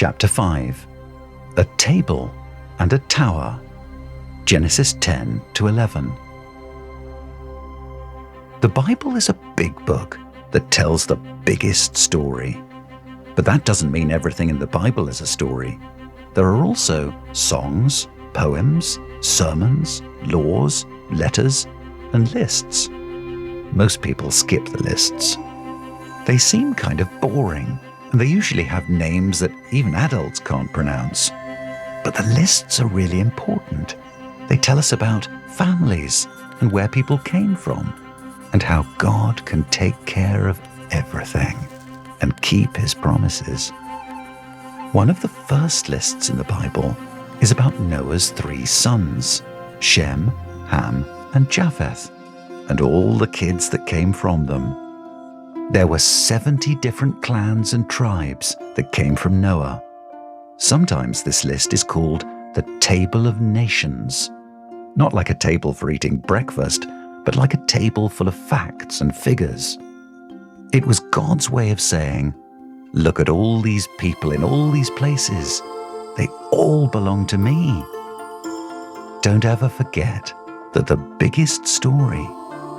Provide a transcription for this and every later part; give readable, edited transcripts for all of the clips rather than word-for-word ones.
Chapter 5. A Table and a Tower. Genesis 10 to 11. The Bible is a big book that tells the biggest story. But that doesn't mean everything in the Bible is a story. There are also songs, poems, sermons, laws, letters, and lists. Most people skip the lists. They seem kind of boring, and they usually have names that even adults can't pronounce. But the lists are really important. They tell us about families and where people came from, and how God can take care of everything and keep his promises. One of the first lists in the Bible is about Noah's 3 sons, Shem, Ham, and Japheth, and all the kids that came from them. There were 70 different clans and tribes that came from Noah. Sometimes this list is called the Table of Nations, not like a table for eating breakfast, but like a table full of facts and figures. It was God's way of saying, look at all these people in all these places. They all belong to me. Don't ever forget that the biggest story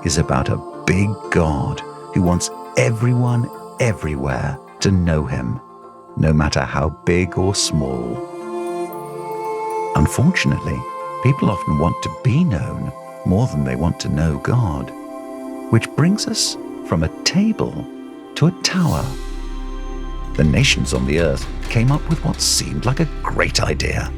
is about a big God who wants everyone everywhere to know him, no matter how big or small. Unfortunately, people often want to be known more than they want to know God, which brings us from a table to a tower. The nations on the earth came up with what seemed like a great idea.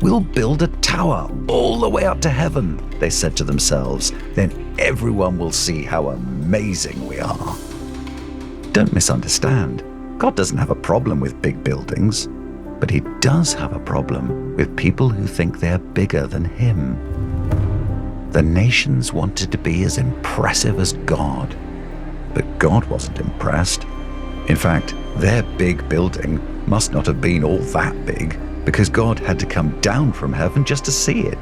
We'll build a tower all the way up to heaven, they said to themselves. Then everyone will see how amazing we are. Don't misunderstand. God doesn't have a problem with big buildings, but he does have a problem with people who think they're bigger than him. The nations wanted to be as impressive as God, but God wasn't impressed. In fact, their big building must not have been all that big, because God had to come down from heaven just to see it.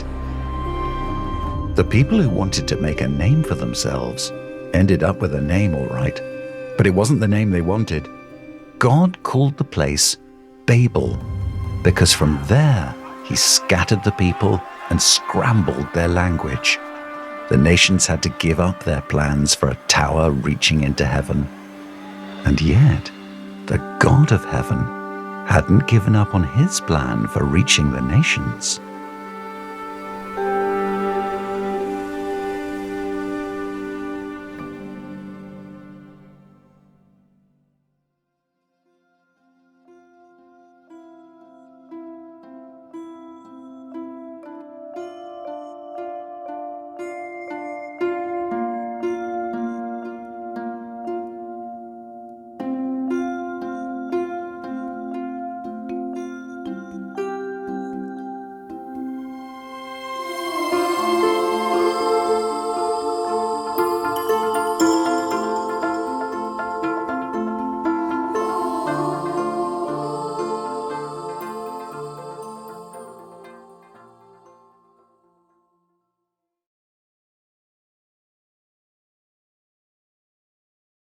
The people who wanted to make a name for themselves ended up with a name all right, but it wasn't the name they wanted. God called the place Babel, because from there he scattered the people and scrambled their language. The nations had to give up their plans for a tower reaching into heaven. And yet, the God of heaven hadn't given up on his plan for reaching the nations.